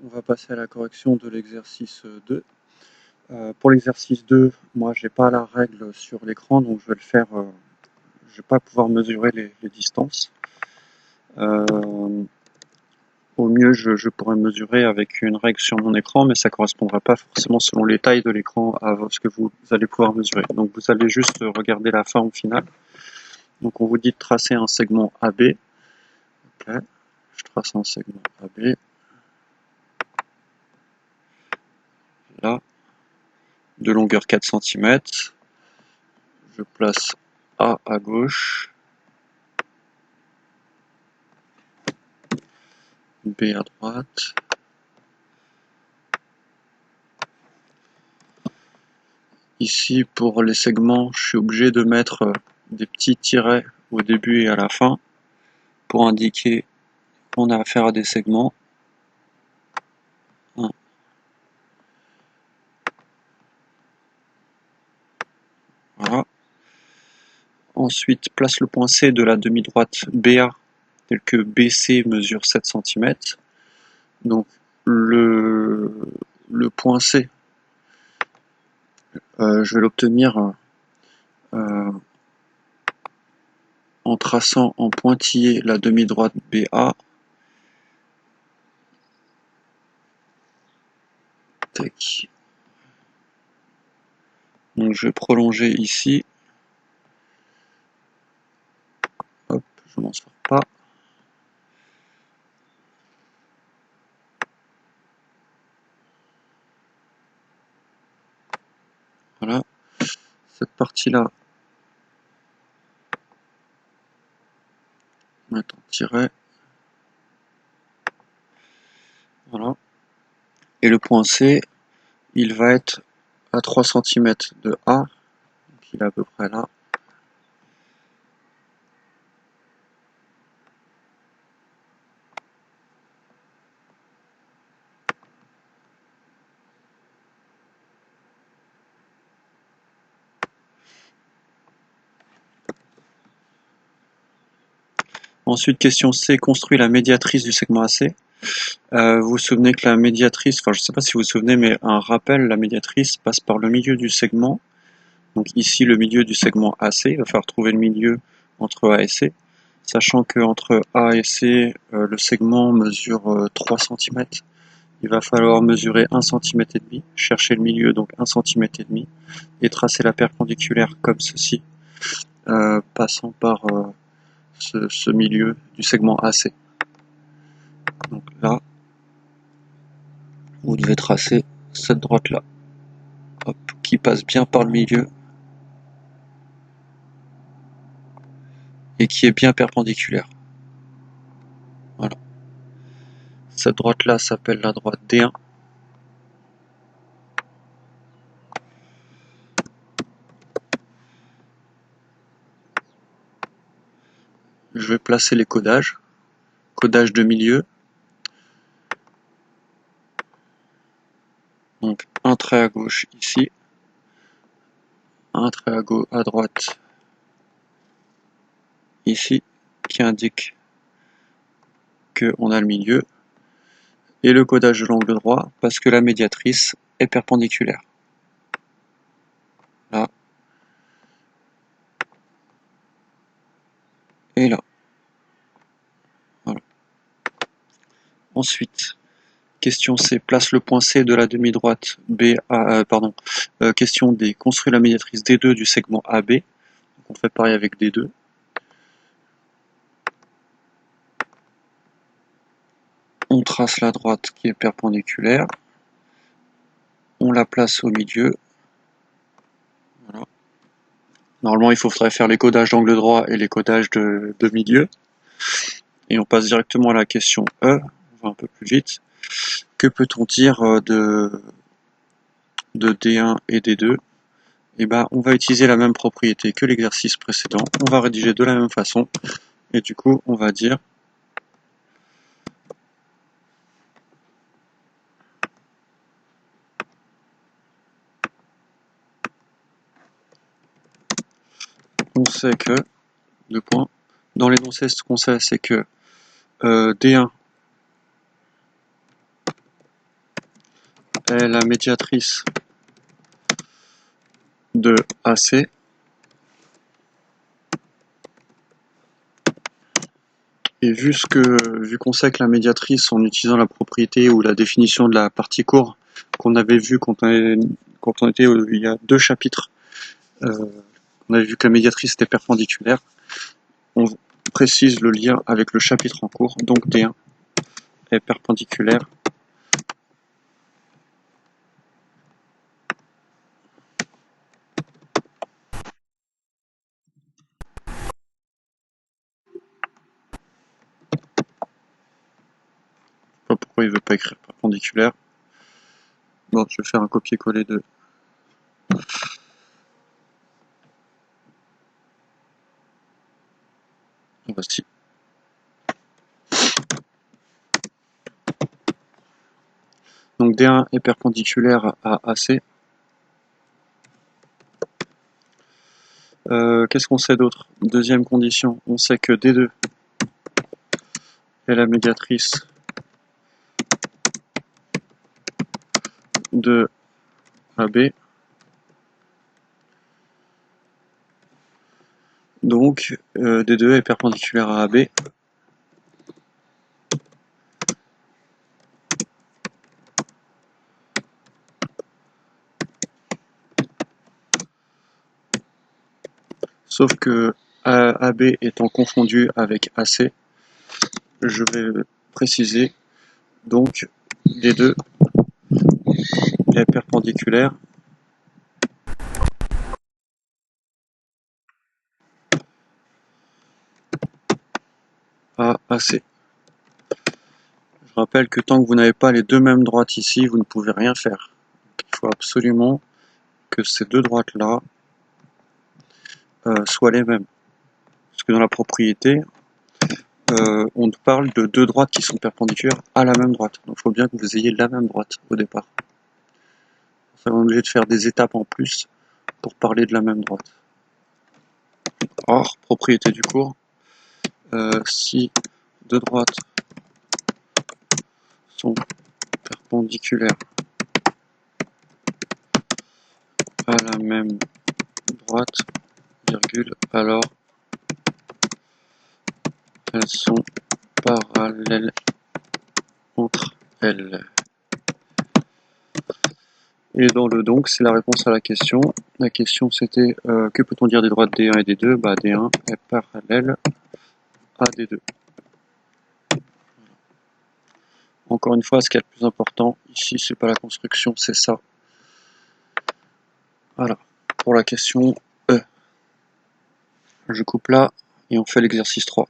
On va passer à la correction de l'exercice 2. Pour l'exercice 2, moi j'ai pas la règle sur l'écran, donc je vais le faire, je vais pas pouvoir mesurer les distances. Au mieux, je pourrais mesurer avec une règle sur mon écran, mais ça ne correspondra pas forcément selon les tailles de l'écran à ce que vous allez pouvoir mesurer. Donc vous allez juste regarder la forme finale. Donc on vous dit de tracer un segment AB. Okay. Je trace un segment AB. Là, de longueur 4 cm. Je place A à gauche, B à droite. Ici, pour les segments, je suis obligé de mettre des petits tirets au début et à la fin pour indiquer qu'on a affaire à des segments. Voilà. Ensuite, place le point C de la demi-droite BA, tel que BC mesure 7 cm. Donc, le point C, je vais l'obtenir en traçant en pointillé la demi-droite BA. Tac. Donc, je vais prolonger ici. Hop, je m'en sors pas. Voilà. Cette partie-là, mettre en tiret. Voilà. Et le point C, il va être à 3 cm de A. Donc il est à peu près là. Ensuite, question C, construit la médiatrice du segment AC. Vous vous souvenez que la médiatrice, enfin je ne sais pas si vous vous souvenez, mais un rappel, la médiatrice passe par le milieu du segment. Donc ici le milieu du segment AC, il va falloir trouver le milieu entre A et C. Sachant qu'entre A et C, le segment mesure 3 cm. Il va falloir mesurer 1 cm et demi, chercher le milieu, donc 1 cm et demi, et tracer la perpendiculaire comme ceci, passant par ce milieu du segment AC. Donc là, vous devez tracer cette droite-là, qui passe bien par le milieu et qui est bien perpendiculaire. Voilà. Cette droite-là s'appelle la droite D1. Je vais placer les codages. Codage de milieu. Donc un trait à gauche ici, un trait à droite ici, qui indique qu'on a le milieu, et le codage de l'angle droit, parce que la médiatrice est perpendiculaire. Là. Et là. Voilà. Ensuite, question C, place le point C de la demi-droite B, question D, construit la médiatrice D2 du segment AB. Donc on fait pareil avec D2. On trace la droite qui est perpendiculaire. On la place au milieu. Voilà. Normalement, il faudrait faire les codages d'angle droit et les codages de milieu. Et on passe directement à la question E. On va un peu plus vite. Que peut-on dire de D1 et D2? Et ben, on va utiliser la même propriété que l'exercice précédent. On va rédiger de la même façon. Et du coup, on va dire on sait que, deux points, dans l'énoncé, ce qu'on sait, c'est que D1 est la médiatrice de AC. Et vu qu'on sait que la médiatrice, en utilisant la propriété ou la définition de la partie courbe qu'on avait vu quand on était il y a 2 chapitres, on avait vu que la médiatrice était perpendiculaire. On précise le lien avec le chapitre en cours, donc D1 est perpendiculaire pas pourquoi il veut pas écrire perpendiculaire. Bon, je vais faire un copier-coller de voici. Donc D1 est perpendiculaire à AC. Qu'est-ce qu'on sait d'autre? Deuxième condition, on sait que D2 est la médiatrice de AB. Donc D2 est perpendiculaire à AB. Sauf que AB étant confondu avec AC, je vais préciser, donc D2 est perpendiculaire à AC. Je rappelle que tant que vous n'avez pas les deux mêmes droites ici, vous ne pouvez rien faire. Il faut absolument que ces deux droites-là soient les mêmes. Parce que dans la propriété, on parle de deux droites qui sont perpendiculaires à la même droite. Donc il faut bien que vous ayez la même droite au départ. On est obligé de faire des étapes en plus pour parler de la même droite. Or, propriété du cours, si deux droites sont perpendiculaires à la même droite, virgule, alors elles sont parallèles entre elles. Et dans le donc, c'est la réponse à la question. La question c'était que peut-on dire des droites D1 et D2? Bah D1 est parallèle à D2. Encore une fois, ce qui est le plus important ici, c'est pas la construction, c'est ça. Voilà, pour la question E. Je coupe là et on fait l'exercice 3.